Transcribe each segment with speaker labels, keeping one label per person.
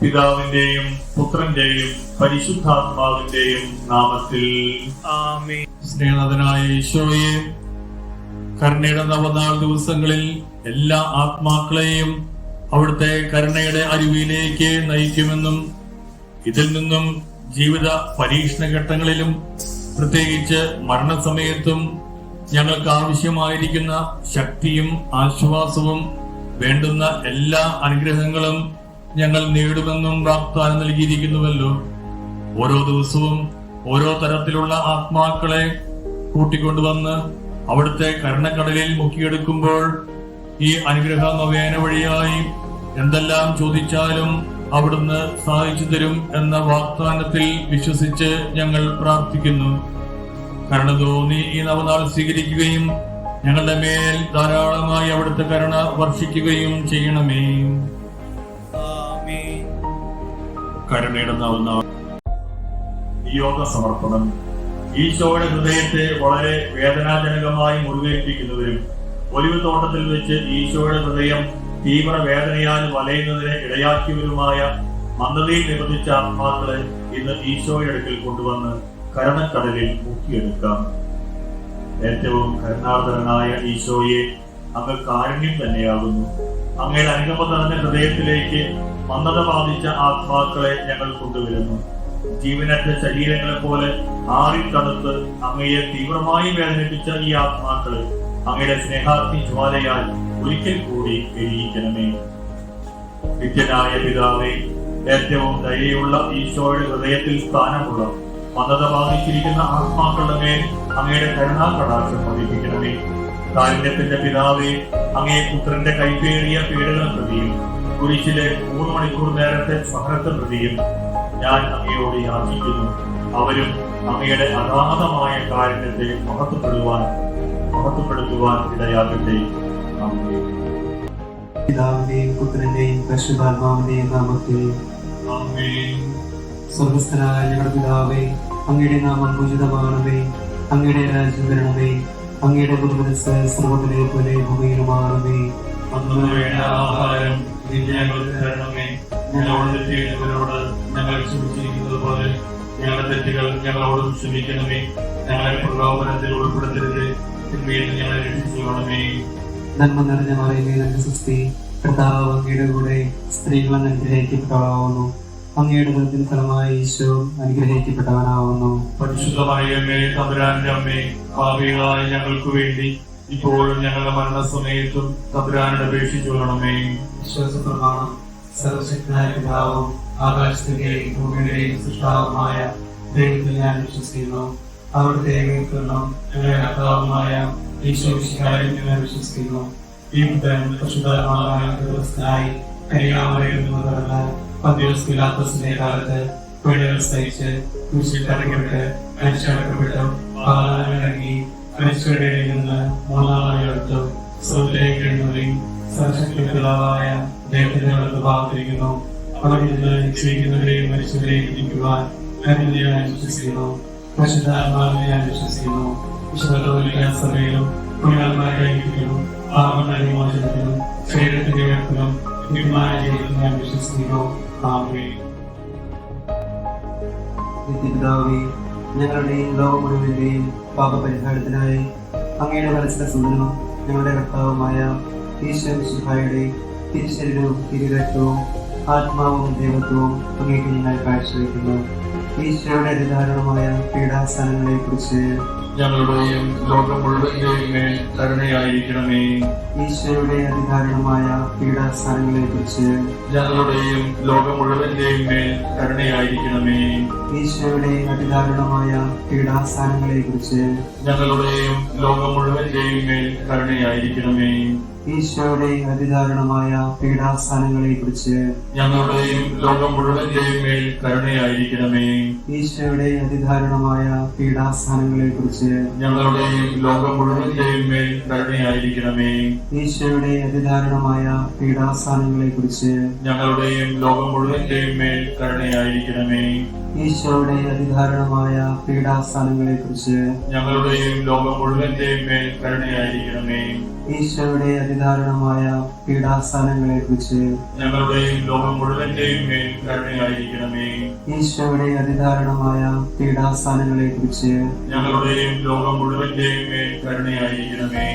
Speaker 1: പിതാവിന്റെയും പുത്രന്റെയും പരിശുദ്ധാത്മാവിന്റെയും നാമത്തിൽ
Speaker 2: ആമേൻ.
Speaker 1: സ്നേഹനാഥനായ ഈശോയെ, കരുണയുടെ നവനാൾ ദിവസങ്ങളിൽ എല്ലാ ആത്മാക്കളെയും അവിടുത്തെ കരുണയുടെ അരുവിയിലേക്ക് നയിക്കുമെന്നും ഇതിൽ നിന്നും ജീവിത പരീക്ഷണ ഘട്ടങ്ങളിലും പ്രത്യേകിച്ച് മരണസമയത്തും ഞങ്ങൾക്ക് ആവശ്യമായിരിക്കുന്ന ശക്തിയും ആശ്വാസവും വേണ്ടുന്ന എല്ലാ അനുഗ്രഹങ്ങളും ഞങ്ങൾ നേടുമെന്നും വാഗ്ദാനം നൽകിയിരിക്കുന്നുവല്ലോ. ഓരോ ദിവസവും ഓരോ തരത്തിലുള്ള ആത്മാക്കളെ കൂട്ടിക്കൊണ്ടുവന്ന് അവിടുത്തെ കരുണക്കടലിൽ മുക്കിയെടുക്കുമ്പോൾ ഈ അനുഗ്രഹ നവേന വഴിയായി എന്തെല്ലാം ചോദിച്ചാലും അവിടുന്ന് സഹായിച്ചു തരും എന്ന വാഗ്ദാനത്തിൽ വിശ്വസിച്ച് ഞങ്ങൾ പ്രാർത്ഥിക്കുന്നു. കരുണ തോന്നി ഈ നവനാൾ സ്വീകരിക്കുകയും ഞങ്ങളുടെ മേൽ ധാരാളമായി അവിടുത്തെ കരുണ വർഷിക്കുകയും ചെയ്യണമേ.
Speaker 2: ആമേൻ.
Speaker 1: കരുണയുടെ നവനാൾ യോഗ സമർപ്പണം ഈശോയുടെ ഹൃദയത്തെ വളരെ വേദനാജനകമായി മുറിവേൽപ്പിക്കുന്നവരും ഒലിവ് തോട്ടത്തിൽ വെച്ച് ഈശോയുടെ ഹൃദയം തീവ്ര വേദനയാൽ വലയുന്നതിന് ഇടയാക്കിയവരുമായ മന്ദതയിൽ നിബന്ധിച്ച ആത്മാക്കളെ ഇന്ന് ഈശോയുടെ അടുക്കൽ കൊണ്ടുവന്ന് കരുണക്കടലിൽ മുക്കിയെടുക്കാം. ഏറ്റവും കരുണാർദ്രനായ ഈശോയെ, അങ്ങ് കാരുണ്യം തന്നെയാകുന്നു. അങ്ങയുടെ അനുകമ്പ നിറഞ്ഞ ഹൃദയത്തിലേക്ക് മന്ദത ബാധിച്ച ആത്മാക്കളെ ഞങ്ങൾ കൊണ്ടുവരുന്നു. ജീവനറ്റ ശരീരങ്ങളെ പോലെ ആറിത്തണുത്ത് അങ്ങയെ തീവ്രമായി വേദനിപ്പിച്ച ഈ ആത്മാക്കളെ അങ്ങയുടെ സ്നേഹാഗ്നി ജ്വാലയാൽ ഒരിക്കൽ കൂടി എരിയിക്കണമേ. നിത്യനായ പിതാവേ, ഏറ്റവും ദയയുള്ള ഈശോയുടെ ഹൃദയത്തിൽ സ്ഥാനമുള്ള മന്ദത ബാധിച്ചിരിക്കുന്ന ആത്മാക്കളുടെ മേൽ അങ്ങയുടെ കരുണാകടാക്ഷം പതിപ്പിക്കണമേ. കാരുണ്യത്തിന്റെ പിതാവേ, അങ്ങയെ പുത്രന്റെ കൈപ്പേറിയ പീഡന പ്രതിയും കുരിശിലെ 3 മണിക്കൂർ നേരത്തെ സഹനത്തെ പ്രതിയും ഞാൻ അങ്ങയോട് യാചിക്കുന്നു. അവരും അങ്ങയുടെ അഗാധമായ കാരുണ്യത്തെ മഹത്വപ്പെടുത്തുവാൻ ഇടയാകട്ടെ.
Speaker 3: പിതാവിന്റെയും പുത്രന്റെയും പരിശുദ്ധാത്മാവിന്റെയും നാമത്തിൽ
Speaker 1: ആമേൻ.
Speaker 3: സ്വർഗസ്ഥനായ ഞങ്ങളുടെ പിതാവേ, അങ്ങയുടെ നാമം പൂജിതമാകണമേ. അങ്ങയുടെ രാജ്യം വരണമേ. അങ്ങയുടെ തിരുമനസ്സ് സ്വർഗ്ഗത്തിലെ പോലെ ഭൂമിയിലുമാകണമേ.
Speaker 1: അന്നു വേണ്ട ആഹാരം ഇന്ന് ഞങ്ങൾക്ക് തരണമേ. ഞങ്ങളോട് തെറ്റ് ചെയ്യുന്നവരോട് ഞങ്ങൾ ക്ഷമിച്ചിരിക്കുന്നത് പോലെ ഞങ്ങളുടെ തെറ്റുകൾ ഞങ്ങളോടും ക്ഷമിക്കണമേ. ഞങ്ങളെ പ്രലോഭനത്തിൽ ഉൾപ്പെടുത്തരുത്, തിന്മയിൽ നിന്ന് ഞങ്ങളെ രക്ഷിച്ചുകൊള്ളണമേ.
Speaker 3: നന്മ നിറഞ്ഞ മറിയമേ, നിനക്ക് സ്തുതി. കർത്താവ് അങ്ങയുടെ കൂടെ സ്ത്രീകൾ അങ്ങ് അനുഗ്രഹിക്കപ്പെട്ടവളാവുന്നു. അങ്ങയുടെ ഉദരത്തിൻ ഫലമായി ഈശോ അനുഗ്രഹിക്കപ്പെട്ടവനാവുന്നു.
Speaker 1: പരിശുദ്ധമായ തമ്പുരാന്റെ അമ്മേ, പാപികളായ ഞങ്ങൾക്ക് വേണ്ടി ഇപ്പോഴും ഞങ്ങളുടെ മരണസമയത്തും തമ്പുരാനോട് അപേക്ഷിച്ചുകൊള്ളണമേ.
Speaker 3: വിശ്വാസപ്രമാണം. സർവശക്തനായ പിതാവും ആകാശത്തിന്റെയും ഭൂമിയുടെയും സൃഷ്ടാവുമായ ദൈവത്തിൽ ഞാൻ വിശ്വസിക്കുന്നു. അവിടുത്തെ ഏകീകരണം ഞങ്ങളുടെ കർത്താവുമായ ഈശോ മിശിഹായിൽ ഞാൻ വിശ്വസിക്കുന്നു. ഈ പുത്രൻ പരിശുദ്ധാത്മാവായ ദിവസത്തിനായി കന്യാമറിയിൽ നിന്ന് പിറന്ന് പന്തിയോസ് പിലാത്തോസിന്റെ കാലത്ത് പീഡകൾ സഹിച്ച് ക്രൂശിൽ തറയ്ക്കപ്പെട്ട് മരിച്ചടക്കപ്പെട്ടു പാതാളമിറങ്ങി മരിച്ചവരുടെ ഇടയിൽ നിന്ന് 3-ാം നാൾ ഉയർത്തു സ്വർഗ്ഗത്തിലേക്ക് എഴുന്നള്ളി സർവശക്തിയുടെ പിതാവായ ദൈവത്തിന്റെ വലത്ത് ഭാഗത്തിരിക്കുന്നു. അവിടെ നിന്ന് നിശ്ചയിക്കുന്നവരെയും മരിച്ചവരെയും വിധിക്കുവാൻ ഞാൻ വിശ്വസിക്കുന്നു. പരിശുദ്ധാത്മാവിനെ ഞാൻ വിശ്വസിക്കുന്നു. വിശുദ്ധ സഭയിലും പുണ്യാത്മാരുടെ ഐക്യത്തിലും പാപങ്ങളുടെ മോചനത്തിലും ശരീരത്തിന്റെ ഉയർത്തലും നിത്യമായ ജീവിതത്തിൽ ഞാൻ വിശ്വസിക്കുന്നു. ആമേൻ. നിത്യപിതാവേ, ഞങ്ങളുടെയും ലോകം മുഴുവന്റെയും പാപപരിഹാരത്തിനായി അങ്ങയുടെ വത്സരസുന്ദരനും ഞങ്ങളുടെ കർത്താവുമായ ഈശോ മിശിഹായുടെ തിരുശരീരവും തിരുരക്തവും ആത്മാവും ദൈവത്വവും അങ്ങേക്ക് ഞങ്ങൾ കാഴ്ചവെക്കുന്നു. ഈശോയുടെ അതിദാരുണമായ പീഡാസനങ്ങളെ കുറിച്ച്
Speaker 1: ഞങ്ങളുടെയും ലോകം മുഴുവന്റെയും മേൽ കരുണയായിരിക്കണമേ.
Speaker 3: ഈശോയുടെ അതിദാരുണമായ പീഡാസനങ്ങളെ കുറിച്ച്
Speaker 1: ഞങ്ങളുടെയും ലോകം മുഴുവന്റെയും മേൽ കരുണയായിരിക്കണമേ.
Speaker 3: ഈശോയുടെ അതിദാരുണമായ പീഡാസനങ്ങളെ കുറിച്ച്
Speaker 1: ഞങ്ങളുടെയും ലോകം മുഴുവന്റെയും മേൽ കരുണയായിരിക്കണമേ.
Speaker 3: ഈശോയുടെ അതിദാരുണമായ പീഡാസനങ്ങളെ കുറിച്ച്
Speaker 1: ഞങ്ങളുടെയും ലോകം മുഴുവന്റെയും മേൽ കരുണയായിരിക്കണമേ.
Speaker 3: ഈശോയുടെ അതിദാരുണമായ പീഡാസനങ്ങളെ കുറിച്ച്
Speaker 1: ഞങ്ങളുടെയും ലോകം മുഴുവന്റെയും മേൽ കരുണയായിരിക്കണമേ.
Speaker 3: ഈശോയുടെ അതിദാരുണമായ പീഡാസനങ്ങളെ കുറിച്ച്
Speaker 1: ഞങ്ങളുടെയും ലോകം മുഴുവന്റെയും മേൽ കരുണയായിരിക്കണമേ.
Speaker 3: ഈശോയുടെ അതിദാരുണമായ പീഡാസനങ്ങളെ കുറിച്ച്
Speaker 1: ഞങ്ങളുടെയും ലോകം മുഴുവന്റെയും മേൽ കരുണയായിരിക്കണമേ.
Speaker 3: ഈശോയുടെ അതിദാരുണമായ പീഡാസനങ്ങളെക്കുറിച്ച്
Speaker 1: ഞങ്ങളുടെയും ലോകം മുഴുവന്റെയും മേൽ കരുണയായിരിക്കണമേ.
Speaker 3: ഈശോയുടെ അതിദാരുണമായ പീഡാസനങ്ങളെക്കുറിച്ച്
Speaker 1: ഞങ്ങളുടെയും ലോകം മുഴുവന്റെയും മേൽ കരുണയായിരിക്കണമേ.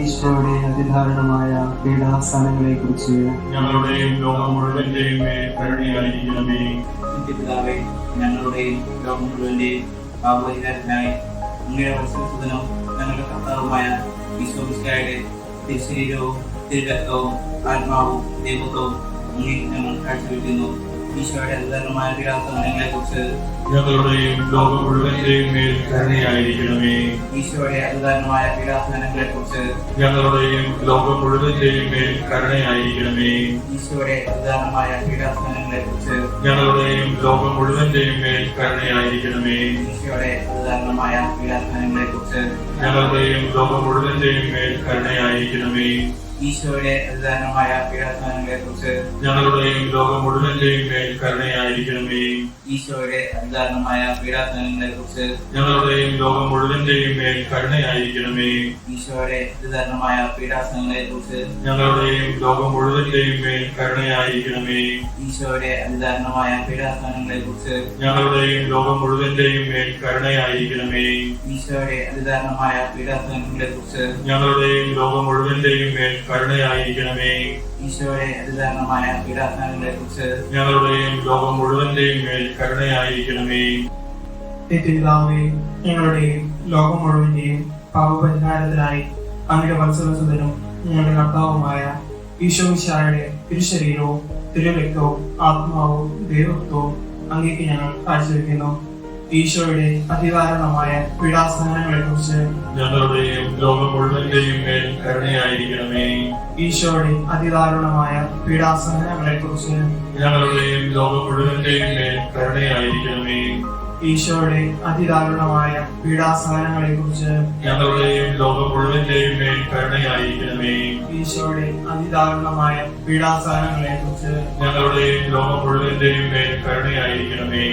Speaker 3: ഈശോയുടെ അതിദാരുണമായ പീഡാസനങ്ങളെക്കുറിച്ച്
Speaker 1: ഞങ്ങളുടെയും ലോകം മുഴുവന്റെയും മേൽ കരുണയായിരിക്കണമേ.
Speaker 2: പിതാവേ, ഞങ്ങളുടെയും ലോകം മുഴുവന്റെയും പാപപരിഹാരത്തിനായി അങ്ങയുടെ വത്സലസുതനും ഞങ്ങളുടെ കർത്താവുമായ ഈശോമിശിഹായുടെ തിരുശരീരവും തിരുരക്തവും ആത്മാവും ദൈവത്വവും അങ്ങേക്ക് ഞങ്ങൾ കാഴ്ചവെക്കുന്നു. ഈശോയുടെ അതിദാരുണമായ പീഡാസനങ്ങളെക്കുറിച്ച്
Speaker 1: ഞങ്ങളുടെയും ലോകം മുഴുവന്റെയും മേൽ കരുണയായിരിക്കണമേ.
Speaker 2: ഈശോയുടെ അതിദാരുണമായ പീഡാസനങ്ങളെക്കുറിച്ച്
Speaker 1: ഞങ്ങളുടെയും ലോകം മുഴുവന്റെയും മേൽ കരുണയായിരിക്കണമേ.
Speaker 2: ഈശോയുടെ അതിദാരുണമായ പീഡാസനങ്ങളെക്കുറിച്ച്
Speaker 1: ഞങ്ങളുടെയും ലോകം മുഴുവന്റെയും മേൽ കരുണയായിരിക്കണമേ.
Speaker 2: ഈശോയുടെ അതിദാരുണമായ പീഡാസനങ്ങളെക്കുറിച്ച്
Speaker 1: ഞങ്ങളുടെയും ലോകം മുഴുവന്റെയും മേൽ കരുണയായിരിക്കണമേ.
Speaker 2: ഈശോയുടെ അതിദാരുണമായ പീഡാസനങ്ങളെക്കുറിച്ച്
Speaker 1: ഞങ്ങളുടെയും ലോകം മുഴുവന്റെയും മേൽ കരുണയായിരിക്കണമേ.
Speaker 2: ഈശോയുടെ അതിദാരുണമായ പീഡാസനങ്ങളെക്കുറിച്ച്
Speaker 1: ഞങ്ങളുടെയും ലോകം മുഴുവന്റെയും മേൽ കരുണയായിരിക്കണമേ.
Speaker 2: ഈശോയുടെ അതിദാരുണമായ പീഡാസനങ്ങളെക്കുറിച്ച്
Speaker 1: ഞങ്ങളുടെയും ലോകം മുഴുവന്റെയും മേൽ കരുണയായിരിക്കണമേ.
Speaker 2: ഈശോയുടെ അതിദാരുണമായ പീഡാസനങ്ങളെക്കുറിച്ച്
Speaker 1: ഞങ്ങളുടെയും ലോകം മുഴുവന്റെയും മേൽ കരുണയായിരിക്കണമേ.
Speaker 2: ഈശോയുടെ അതിദാരുണമായ പീഡാസനങ്ങളെക്കുറിച്ച്
Speaker 1: ഞങ്ങളുടെയും ലോകം മുഴുവന്റെയും മേൽ കരുണയായിരിക്കണമേ.
Speaker 2: ഈശോയുടെ അതിദാരുണമായ പീഡാസനങ്ങളെക്കുറിച്ച്
Speaker 1: ഞങ്ങളുടെയും ലോകം മുഴുവന്റെയും മേൽ കരുണയായിരിക്കണമേ.
Speaker 4: പിതാവേ, ഞങ്ങളുടെയും ലോകം മുഴുവന്റെയും പാപപരിഹാരത്തിനായി അങ്ങയുടെ വത്സലസുതനും ഞങ്ങളുടെ കർത്താവുമായ ഈശോമിശിഹായുടെ തിരുശരീരവും തിരുരക്തവും ആത്മാവും ദൈവത്വവും അങ്ങേക്ക് ഞങ്ങൾ കാഴ്ചവെക്കുന്നു. ഈശോയുടെ അതിദാരുണമായ പീഡാസനങ്ങളെക്കുറിച്ച്
Speaker 1: ഞങ്ങളുടെയും ലോകം മുഴുവന്റെയും മേൽ കരുണയായിരിക്കണമേ.
Speaker 4: ഈശോയുടെ അതിദാരുണമായ പീഡാസനങ്ങളെക്കുറിച്ച്
Speaker 1: ഞങ്ങളുടെയും ലോകം മുഴുവന്റെയും മേൽ കരുണയായിരിക്കണമേ.
Speaker 4: ഈശോയുടെ അതിദാരുണമായ പീഡാസനങ്ങളെക്കുറിച്ച്
Speaker 1: ഞങ്ങളുടെയും ലോകം മുഴുവന്റെയും മേൽ കരുണയായിരിക്കണമേ.
Speaker 4: ഈശോയുടെ അതിദാരുണമായ പീഡാസനങ്ങളെക്കുറിച്ച്
Speaker 1: ഞങ്ങളുടെയും ലോകം മുഴുവന്റെയും മേൽ കരുണയായിരിക്കണമേ.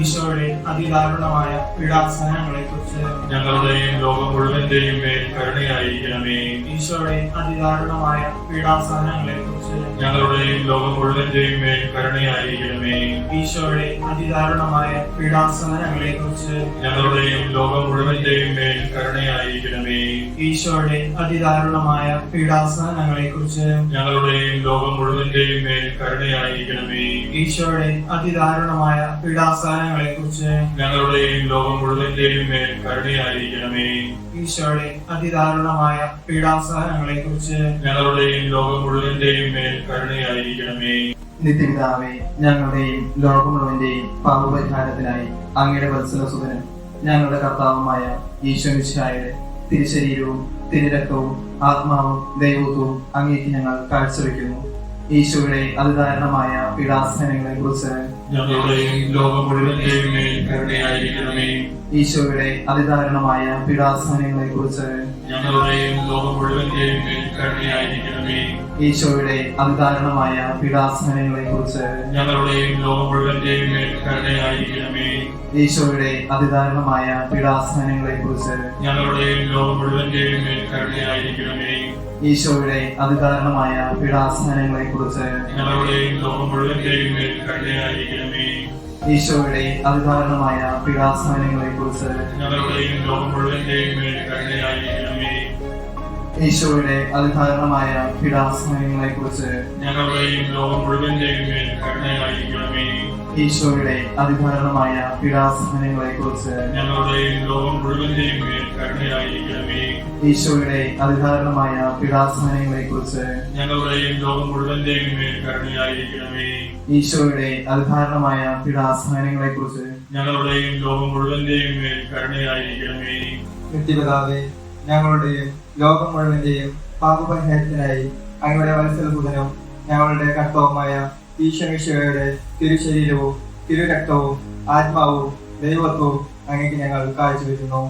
Speaker 4: ഈശോയുടെ അതിദാരുണമായ പീഡാസനങ്ങളെക്കുറിച്ച്
Speaker 1: ഞങ്ങളുടെയും ലോകം മുഴുവന്റെയും മേൽ കരുണയായിരിക്കണമേ.
Speaker 4: ഈശോയുടെ അതിദാരുണമായ പീഡാസനങ്ങളെക്കുറിച്ച്
Speaker 1: ഞങ്ങളുടെയും ലോകം മുഴുവന്റെയും മേൽ കരുണയായിരിക്കണമേ.
Speaker 4: ഈശോയുടെ അതിദാരുണമായ പീഡാസനങ്ങളെക്കുറിച്ച്
Speaker 1: ഞങ്ങളുടെയും ലോകം മുഴുവന്റെയും മേൽ കരുണയായിരിക്കണമേ.
Speaker 4: ഈശോയുടെ അതിദാരുണമായ പീഡാസനങ്ങളെക്കുറിച്ച്
Speaker 1: ഞങ്ങളുടെയും ലോകം മുഴുവന്റെയും മേൽ കരുണയായിരിക്കണമേ.
Speaker 4: ഈശോയുടെ അതിദാരുണമായ പീഡാസനങ്ങളെക്കുറിച്ച്
Speaker 1: ഞങ്ങളുടെയും ലോകം മുഴുവന്റെയും മേൽ കരുണയായിരിക്കണമേ.
Speaker 4: ഈശോയുടെ അതിദാരുണമായ പീഡാസനങ്ങളെക്കുറിച്ച്
Speaker 1: ഞങ്ങളുടെയും ലോകം മുഴുവന്റെയും മേൽ കരുണയായിരിക്കണമേ.
Speaker 5: നിത്യപിതാവേ, ഞങ്ങളുടെയും ലോകം മുഴുവന്റെയും പാപപരിഹാരത്തിനായി അങ്ങയുടെ വത്സലസുതനും ഞങ്ങളുടെ കർത്താവുമായ ഈശോമിശിഹായുടെ തിരുശരീരവും തിരുരക്തവും ആത്മാവും ദൈവത്വവും അങ്ങേക്ക് ഞങ്ങൾ കാഴ്ചവെക്കുന്നു. ഈശോയുടെ അതിദാരുണമായ പീഡാസനങ്ങളെക്കുറിച്ച്
Speaker 1: ഞങ്ങളുടെയും ലോകം മുഴുവന്റെയും മേൽ കരുണയായിരിക്കണമേ.
Speaker 5: ഈശോയുടെ അതിദാരുണമായ പീഡാസനങ്ങളെക്കുറിച്ച്
Speaker 1: ഞങ്ങളുടെയും ലോകം മുഴുവന്റെയും മേൽ കരുണയായിരിക്കണമേ.
Speaker 5: ഈശോയുടെ അതിദാരുണമായ പീഡാസനങ്ങളെക്കുറിച്ച്
Speaker 1: ഞങ്ങളുടെയും ലോകം മുഴുവന്റെയും മേൽ കരുണയായിരിക്കണമേ.
Speaker 5: ഈശോയുടെ അതിദാരുണമായ പീഡാസനങ്ങളെക്കുറിച്ച്
Speaker 1: ഞങ്ങളുടെയും ലോകം മുഴുവന്റെയും മേൽ കരുണയായിരിക്കണമേ.
Speaker 5: ഈശോയുടെ അതിദാരുണമായ പീഡാസനങ്ങളെക്കുറിച്ച്
Speaker 1: ഞങ്ങളുടെയും ലോകം മുഴുവന്റെയും മേൽ കരുണയായിരിക്കണമേ.
Speaker 5: ഈശോയുടെ അതിദാരുണമായ പീഡാസനങ്ങളെക്കുറിച്ച്
Speaker 1: ഞങ്ങളുടെയും ലോകം മുഴുവന്റെയും മേൽ കരുണയായിരിക്കണമേ.
Speaker 5: ഈശോയുടെ അതിദാരുണമായ പീഡാസനങ്ങളെക്കുറിച്ച്
Speaker 1: ഞങ്ങളുടെയും ലോകം മുഴുവന്റെയും മേൽ കരുണയായിരിക്കണമേ.
Speaker 5: ഈശോയുടെ അതിദാരുണമായ പീഡാസനങ്ങളെക്കുറിച്ച്
Speaker 1: ഞങ്ങളുടെയും ലോകം മുഴുവന്റെയും മേൽ കരുണയായിരിക്കണമേ.
Speaker 5: ഈശോയുടെ അതിദാരുണമായ പീഡാസനങ്ങളെക്കുറിച്ച്
Speaker 1: ഞങ്ങളുടെയും ലോകം മുഴുവന്റെയും മേൽ കരുണയായിരിക്കണമേ.
Speaker 5: ഈശോയുടെ അതിദാരുണമായ പീഡാസനങ്ങളെക്കുറിച്ച്
Speaker 1: ഞങ്ങളുടെയും ലോകം മുഴുവന്റെയും മേൽ കരുണയായിരിക്കണമേ.
Speaker 6: നിത്യപിതാവേ, ഞങ്ങളുടെയും ലോകം മുഴുവന്റെയും പാപപരിഹാരത്തിനായി അങ്ങയുടെ വത്സലസുതനും ഞങ്ങളുടെ കർത്താവുമായ ഈശോമിശിഹായുടെ തിരുശരീരവും തിരുരക്തവും ആത്മാവും ദൈവത്വവും അങ്ങേക്ക് ഞങ്ങൾ കാഴ്ചവെക്കുന്നു.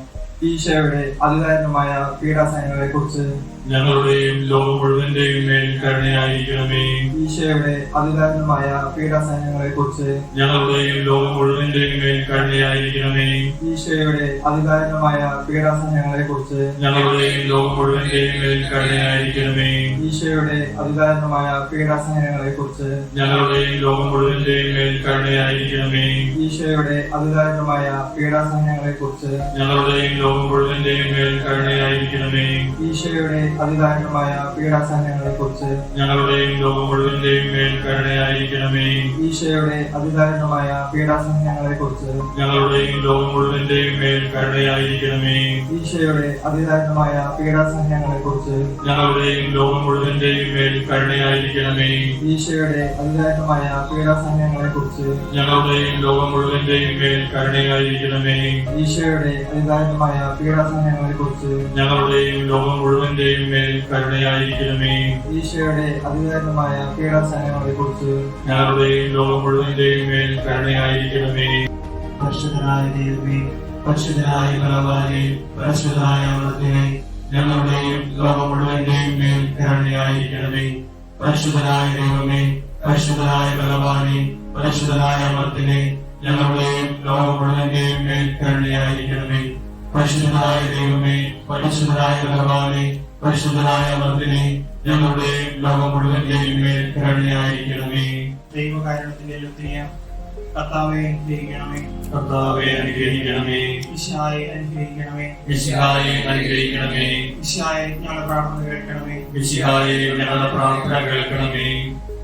Speaker 6: ഈശോയുടെ അതിദാരുണമായ പീഡാസനങ്ങളെക്കുറിച്ച്
Speaker 1: ഞങ്ങളുടെയും ലോകം മുഴുവന്റെയും മേൽ കരുണയായിരിക്കണമേ.
Speaker 6: ഈശോയുടെ അതിദാരുണമായ പീഡാസഹനങ്ങളെക്കുറിച്ച്
Speaker 1: ഞങ്ങളുടെയും ലോകം മുഴുവന്റെയും മേൽ കരുണയായിരിക്കണമേ.
Speaker 6: ഈശോയുടെ അതിദാരുണമായ പീഡാസഹനങ്ങളെക്കുറിച്ച്
Speaker 1: ഞങ്ങളുടെയും ലോകം മുഴുവന്റെയും മേൽ കരുണയായിരിക്കണമേ.
Speaker 6: ഈശോയുടെ അതിദാരുണമായ പീഡാസഹനങ്ങളെക്കുറിച്ച്
Speaker 1: ഞങ്ങളുടെയും ലോകം മുഴുവന്റെയും മേൽ കരുണയായിരിക്കണമേ.
Speaker 6: ഈശോയുടെ അതിദാരുണമായ പീഡാസഹനങ്ങളെക്കുറിച്ച്
Speaker 1: ഞങ്ങളുടെയും ലോകം മുഴുവന്റെയും മേൽ കരുണയായിരിക്കണമേ.
Speaker 6: ഈശോയുടെ അതിദാരുണമായ പീഡാസഹനങ്ങളെക്കുറിച്ച്
Speaker 1: ഞങ്ങളുടെയും ലോകം മുഴുവന്റെയും മേൽ കരുണയായിരിക്കണമേ.
Speaker 6: ഈശോയുടെ അതിദാരുണമായ പീഡാസഹനങ്ങളെക്കുറിച്ച്
Speaker 1: ഞങ്ങളുടെയും ലോകം മുഴുവന്റെയും മേൽ കരുണയായിരിക്കണമേ.
Speaker 6: ഈശോയുടെ അതിദാരുണമായ പീഡാസഹനങ്ങളെക്കുറിച്ച്
Speaker 1: ഞങ്ങളുടെയും ലോകം മുഴുവന്റെയും മേൽ കരുണയായിരിക്കണമേ.
Speaker 6: ഈശോയുടെ അതിദാരുണമായ പീഡാസഹനങ്ങളെക്കുറിച്ച്
Speaker 1: ഞങ്ങളുടെയും ലോകം മുഴുവന്റെയും മേൽ കരുണയായിരിക്കണമേ.
Speaker 6: ഈശോയുടെ അതിദാരുണമായ പീഡാസഹനങ്ങളെക്കുറിച്ച്
Speaker 1: ഞങ്ങളുടെയും ലോകം മുഴുവന്റെയും മേൽ കരുണയായിരിക്കണമേ.
Speaker 6: ഈശോയുടെ അതിദാരുണമായ പീഡാസഹനങ്ങളെക്കുറിച്ച്
Speaker 1: ഞങ്ങളുടെയും ലോകം മുഴുവന്റെയും മേൽ കരുണയായിരിക്കണമേ.
Speaker 2: പരിശുദ്ധനായ ദൈവമേ, പരിശുദ്ധനായ ബലവാനേ, പരിശുദ്ധനായ അമർത്യനേ,
Speaker 1: ഞങ്ങളുടെയും ലോകം മുഴുവന്റെയും മേൽ കരുണയായിരിക്കണമേ. പരിശുദ്ധനായ ദൈവമേ, പരിശുദ്ധനായ ബലവാനേ, പരിശുദ്ധനായ അമർത്യനേ, ഞങ്ങളുടെയും ലോകം മുഴുവന്റെയും മേൽ കരുണയായിരിക്കണമേ. പരിശുദ്ധനായ ദൈവമേ, പരിശുദ്ധനായ ബലവാനേ, പരിശുദ്ധനായ അമർത്യനേ, ഞങ്ങളുടെയും ലോകം മുഴുവന്റെയും മേൽ കരുണയായിരിക്കണമേ.
Speaker 4: ദൈവകാരുണ്യത്തിന്റെ ലുത്തിനിയ കർത്താവെ അനുഗ്രഹിക്കണമേ.
Speaker 1: കർത്താവേ അനുഗ്രഹിക്കണമേ.
Speaker 4: ഈശോയെ അനുഗ്രഹിക്കണമേ.
Speaker 1: മിശിഹായെ അനുഗ്രഹിക്കണമേ.
Speaker 4: ഈശോയെ ഞങ്ങളുടെ പ്രാർത്ഥന കേൾക്കണമേ.
Speaker 1: മിശിഹായെ ഞങ്ങളുടെ പ്രാർത്ഥന കേൾക്കണമേ.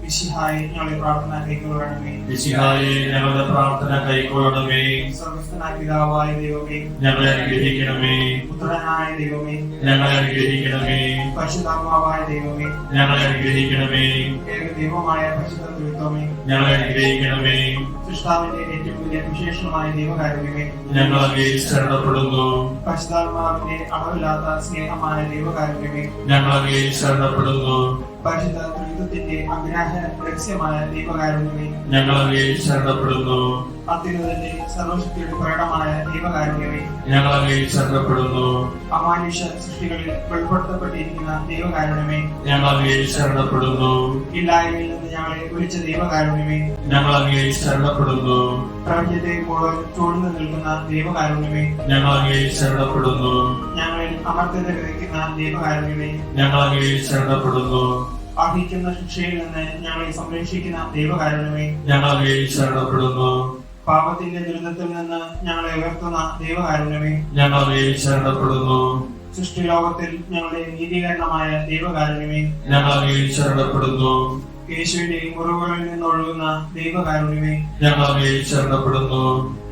Speaker 4: ഈശോയെ ഞങ്ങളുടെ പ്രാർത്ഥന കൈക്കൊള്ളണമേ.
Speaker 1: മിശിഹായെ ഞങ്ങളുടെ പ്രാർത്ഥന കൈക്കൊള്ളണമേ.
Speaker 4: സർവ്വസ്ഥനായ പിതാവായ ദൈവമേ,
Speaker 1: ഞങ്ങളെ അനുഗ്രഹിക്കണമേ.
Speaker 4: പുത്രനായ ദൈവമേ,
Speaker 1: ഞങ്ങളെ അനുഗ്രഹിക്കണമേ.
Speaker 4: പരിശുദ്ധാത്മാവായ ദൈവമേ,
Speaker 1: ഞങ്ങളെ അനുഗ്രഹിക്കണമേ.
Speaker 4: ഏകദൈവമായ പരിശുദ്ധ ത്രിത്വമേ,
Speaker 1: ഞങ്ങളെ അനുഗ്രഹിക്കണമേ.
Speaker 4: സൃഷ്ടാവിന്റെ ഏറ്റവും വലിയ വിശേഷമായ ദൈവകാരുണ്യമേ,
Speaker 1: ഞങ്ങൾ അങ്ങേ ശരണപ്പെടുന്നു.
Speaker 4: പരിശുദ്ധാത്മാവിന്റെ അളവില്ലാത്ത സ്നേഹമായ ദൈവകാരുണ്യമേ,
Speaker 1: ഞങ്ങൾ അങ്ങേ ശരണപ്പെടുന്നു.
Speaker 4: പരിശുദ്ധ ത്രിത്വത്തിന്റെ അഗ്രാഹ രഹസ്യമായ ദൈവകാരുണ്യമേ,
Speaker 1: ഞങ്ങൾ അങ്ങേ ശരണപ്പെടുന്നു.
Speaker 4: അത്യുന്നതന്റെ സർവശക്തിയുടെ പ്രകടമായ ദൈവകാരുണ്യമേ,
Speaker 1: ഞങ്ങൾ അങ്ങേ ശരണപ്പെടുന്നു.
Speaker 4: അമാനുഷ സൃഷ്ടികളിൽ വെളിപ്പെടുത്തപ്പെട്ടിരിക്കുന്ന ദൈവകാരുണ്യമേ,
Speaker 1: ഞങ്ങൾ അങ്ങേ ശരണപ്പെടുന്നു.
Speaker 4: ഇല്ലായ്മയിൽ നിന്ന് ഞങ്ങളെ വിളിച്ച ദൈവകാരുണ്യമേ,
Speaker 1: ഞങ്ങൾ അങ്ങേ ശരണപ്പെടുന്നു.
Speaker 4: പ്രപഞ്ചത്തെ മുഴുവൻ ചൂഴ്ന്നു നിൽക്കുന്ന ദൈവകാരുണ്യമേ,
Speaker 1: ഞങ്ങൾ അങ്ങേ ശരണപ്പെടുന്നു.
Speaker 4: ഞങ്ങളിൽ അമർത്യത വിതയ്ക്കുന്ന ദൈവകാരുണ്യമേ,
Speaker 1: ഞങ്ങൾ അങ്ങേ ശരണപ്പെടുന്നു.
Speaker 4: അർഹിക്കുന്ന ശിക്ഷയിൽ നിന്ന് ഞങ്ങളെ സംരക്ഷിക്കുന്ന ദൈവകാരുണ്യമേ,
Speaker 1: ഞങ്ങൾ അങ്ങേ ശരണപ്പെടുന്നു.
Speaker 4: പാപത്തിന്റെ ദുരിതത്തിൽ നിന്ന് ഞങ്ങളെ ഉയർത്തുന്ന ദൈവകാരുണ്യമേ,
Speaker 1: ഞങ്ങൾ അങ്ങേ ശരണപ്പെടുന്നു.
Speaker 4: സൃഷ്ടിലോകത്തിൽ ഞങ്ങളുടെ നീതീകരണമായ ദൈവകാരുണ്യമേ,
Speaker 1: ഞങ്ങൾ അങ്ങേ ശരണപ്പെടുന്നു.
Speaker 4: യേശുവിന്റെ മുറിവുകളിൽ നിന്നൊഴുകുന്ന ദൈവകാരുണ്യമേ,
Speaker 1: ഞങ്ങൾ അങ്ങേ ശരണപ്പെടുന്നു.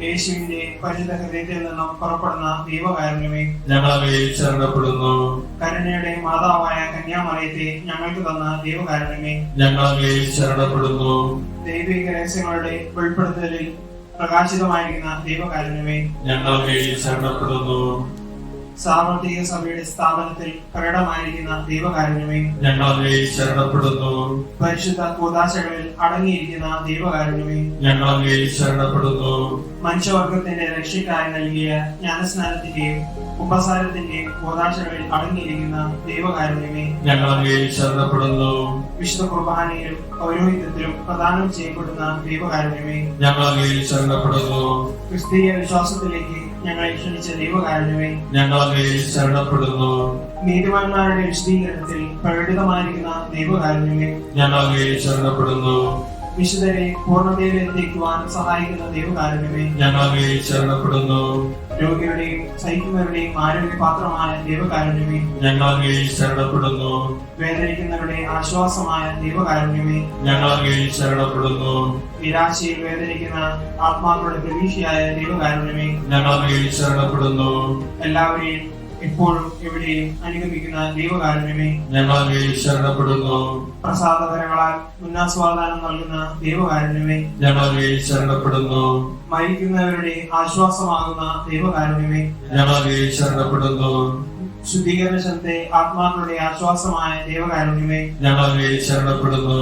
Speaker 4: യേശുവിന്റെ പരിശുദ്ധ ഹൃദയത്തിൽ നിന്നും പുറപ്പെടുന്ന ദൈവകാരുണ്യമേ,
Speaker 1: ഞങ്ങൾ അങ്ങേ ശരണപ്പെടുന്നു.
Speaker 4: കരുണയുടെ മാതാവായ കന്യാമറിയത്തെ ഞങ്ങൾക്ക് തന്ന ദൈവകാരുണ്യമേ,
Speaker 1: ഞങ്ങൾ അങ്ങേ ശരണപ്പെടുന്നു.
Speaker 4: ദൈവിക രഹസ്യങ്ങളുടെ വെളിപ്പെടുത്തലിൽ പ്രകാശിതമായിരിക്കുന്ന ദൈവകാരുണ്യമേ,
Speaker 1: ഞങ്ങൾ അങ്ങേ ശരണപ്പെടുന്നു.
Speaker 4: സാർവത്രിക സഭയുടെ സ്ഥാപനത്തിൽ പ്രകടമായിരിക്കുന്ന ദൈവകാരുണ്യമേ,
Speaker 1: ഞങ്ങൾ അങ്ങേ ശരണപ്പെടുന്നു.
Speaker 4: പരിശുദ്ധ കൂദാശകളിൽ അടങ്ങിയിരിക്കുന്ന ദൈവകാരുണ്യമേ,
Speaker 1: ഞങ്ങൾ അങ്ങേ ശരണപ്പെടുന്നു.
Speaker 4: മനുഷ്യവർഗത്തിന്റെ രക്ഷയ്ക്കായി നൽകിയ ജ്ഞാനസ്നാനത്തിന്റെയും ഉപസാരത്തിന്റെയും കൂദാശകളിൽ അടങ്ങിയിരിക്കുന്ന ദൈവകാരുണ്യമേ,
Speaker 1: ഞങ്ങൾ അങ്ങേ ശരണപ്പെടുന്നു.
Speaker 4: വിശുദ്ധ കുർബാനയിലും പൗരോഹിത്യത്തിലും പ്രദാനം ചെയ്യപ്പെടുന്ന ദൈവകാരുണ്യമേ,
Speaker 1: ഞങ്ങൾ അങ്ങേ ശരണപ്പെടുന്നു.
Speaker 4: ക്രിസ്തീയ വിശ്വാസത്തിലേക്ക് ഞങ്ങളെ ക്ഷണിച്ച ദൈവകാരുണ്യമേ,
Speaker 1: ഞങ്ങൾ അങ്ങേ ശരണപ്പെടുന്നു.
Speaker 4: നീതിമാന്മാരുടെ വിശദീകരണത്തിൽ പ്രകടിതമായിരിക്കുന്ന ദൈവകാരുണ്യമേ,
Speaker 1: ഞങ്ങൾ അങ്ങേ ശരണപ്പെടുന്നു.
Speaker 4: വിശുദ്ധരെ പൂർണ്ണതയിൽ എത്തിക്കുവാൻ സഹായിക്കുന്ന ദൈവകാരുണ്യമേ,
Speaker 1: ഞങ്ങൾ അങ്ങേ ശരണപ്പെടുന്നു.
Speaker 4: രോഗികളുടെയും സഹിക്കുന്നവരുടെയും ആരോഗ്യപാത്രമായ ദൈവകാരുണ്യമേ,
Speaker 1: ഞങ്ങൾ അങ്ങേ ശരണപ്പെടുന്നു.
Speaker 4: വേദനിക്കുന്നവരുടെ ആശ്വാസമായ ദൈവകാരുണ്യമേ,
Speaker 1: ഞങ്ങൾ അങ്ങേ ശരണപ്പെടുന്നു.
Speaker 4: നിരാശയിൽ വേദനിക്കുന്ന ആത്മാക്കളുടെ പ്രതീക്ഷയായ ദൈവകാരുണ്യമേ,
Speaker 1: ഞങ്ങൾ അങ്ങേ ശരണപ്പെടുന്നു.
Speaker 4: എല്ലാവരെയും എപ്പോഴും എവിടെയും അനുഗമിക്കുന്ന ദൈവകാരുണ്യമേ,
Speaker 1: ഞങ്ങൾ അങ്ങേ ശരണപ്പെടുന്നു.
Speaker 4: പ്രസാദകരങ്ങളാൽ ഉന്നാസ്വാദാനം നൽകുന്ന ദൈവകാരുണ്യമേ,
Speaker 1: ഞങ്ങൾ അങ്ങേ ശരണപ്പെടുന്നു.
Speaker 4: മരിക്കുന്നവരുടെ ആശ്വാസമാകുന്ന ദൈവകാരുണ്യമേ,
Speaker 1: ഞങ്ങൾ അങ്ങേ ശരണപ്പെടുന്നു.
Speaker 4: ശുദ്ധീകരണ ശബ്ദത്തെ ആത്മാക്കളുടെ ആശ്വാസമായ ദൈവകാരുണ്യമേ,
Speaker 1: ഞങ്ങൾ അങ്ങേ ശരണപ്പെടുന്നു.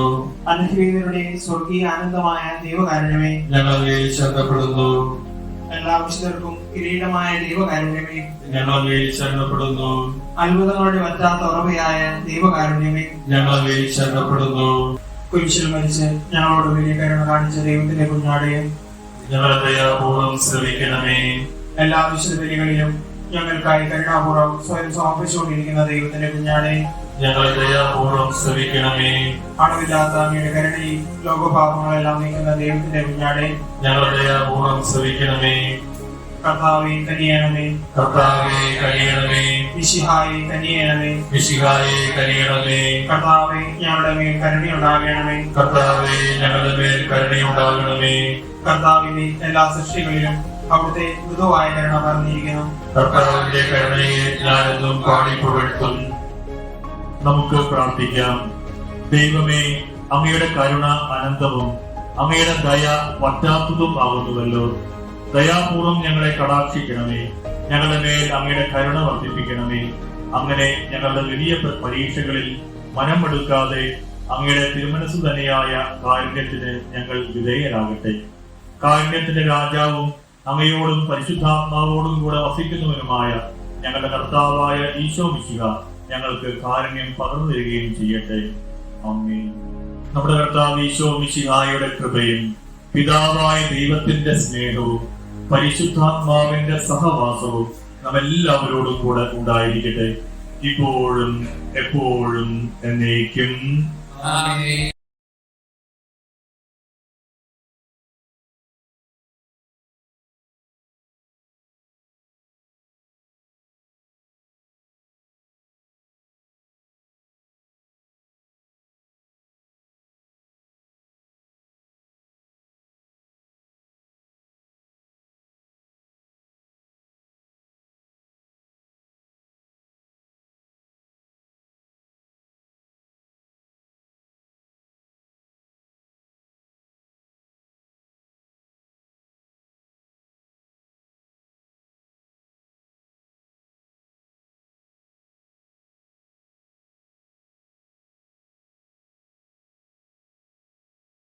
Speaker 4: അനുഗ്രഹീതരുടെ സ്വർഗീയ ആനന്ദമായ ദൈവകാരുണ്യമേ,
Speaker 1: ഞങ്ങൾ അങ്ങേ ശരണപ്പെടുന്നു.
Speaker 4: എല്ലാ വിശുദ്ധർക്കും കിരീടമായ ദൈവകാരുണ്യമേ,
Speaker 1: ഞങ്ങൾ അങ്ങയിൽ ശരണപ്പെടുന്നു.
Speaker 4: അത്ഭുതങ്ങളുടെ പറ്റാത്ത ഉറവയായ ദൈവകാരുണ്യമേ,
Speaker 1: ഞങ്ങൾ അങ്ങയിൽ ശരണപ്പെടുന്നു.
Speaker 4: കുരിശിൽ മരിച്ച് ഞങ്ങളോട് വലിയ കരുണ കാണിച്ച ദൈവത്തിന്റെ കുഞ്ഞാടേ,
Speaker 1: ഞങ്ങളെ ദയാപൂർവം ശ്രമിക്കണമേ.
Speaker 4: എല്ലാ വിശുദ്ധ ബലികളിലും ഞങ്ങൾക്കായി കരുണാപൂർവ്വം സ്വയം സമർപ്പിച്ചുകൊണ്ടിരിക്കുന്ന ദൈവത്തിന്റെ കുഞ്ഞാടേ,
Speaker 1: ഞങ്ങളെ ദയാപൂർവം ശ്രമിക്കണമേ.
Speaker 4: അളവില്ലാത്ത അങ്ങയുടെ കരുണയിൽ ലോകപാപങ്ങളെല്ലാം നീക്കുന്ന ദൈവത്തിന്റെ കുഞ്ഞാടേ,
Speaker 1: ഞങ്ങളെ ദയാപൂർവം ശ്രമിക്കണമേ.
Speaker 4: കർത്താവേ കനിയണമേ,
Speaker 1: കർത്താവേ കനിയണമേ.
Speaker 4: മിശിഹായേ കനിയണമേ,
Speaker 1: മിശിഹായേ കനിയണമേ.
Speaker 4: കർത്താവേ ഞങ്ങളുടെ മേൽ കരുണയുണ്ടാകണമേ,
Speaker 1: കർത്താവേ ഞങ്ങളുടെ മേൽ കരുണയുണ്ടാകണമേ.
Speaker 4: കർത്താവിന്റെ എല്ലാ സൃഷ്ടികളിലും അവിടുത്തെ മൃദുവായ കരുണ പറഞ്ഞിരിക്കുന്നു.
Speaker 1: കർത്താവിന്റെ കരുണയെ ഞാനെന്നും പാടിപ്പുകഴ്ത്തും. നമുക്ക് പ്രാർത്ഥിക്കാം. ദൈവമേ, അങ്ങയുടെ കരുണ അനന്തവും അങ്ങയുടെ ദയ വറ്റാത്തതും ആകുന്നുവല്ലോ. ദയാപൂർവം ഞങ്ങളെ കടാക്ഷിക്കണമേ. ഞങ്ങളുടെ മേൽ അങ്ങയുടെ കരുണ വർദ്ധിപ്പിക്കണമേ. അങ്ങനെ ഞങ്ങളുടെ വലിയ പരീക്ഷകളിൽ മനമെടുക്കാതെ അങ്ങയുടെ തിരുമനസ്സു തന്നെയായ കാരുണ്യത്തിന് ഞങ്ങൾ വിധേയരാകട്ടെ. കാരുണ്യത്തിന്റെ രാജാവും അങ്ങയോടും പരിശുദ്ധാത്മാവോടും കൂടെ വസിക്കുന്നവനുമായ ഞങ്ങളുടെ കർത്താവായ ഈശോ മിശിഹ ഞങ്ങൾക്ക് കാരുണ്യം പകർന്നു തരികയും ചെയ്യട്ടെ. ആമേൻ. നമ്മുടെ കർത്താവ് ഈശോ മിശിഹായുടെ കൃപയും പിതാവായ ദൈവത്തിന്റെ സ്നേഹവും പരിശുദ്ധാത്മാവിന്റെ സഹവാസവും നമ്മെല്ലാവരോടും കൂടെ ഉണ്ടായിരിക്കട്ടെ, ഇപ്പോഴും എപ്പോഴും എന്നേക്കും.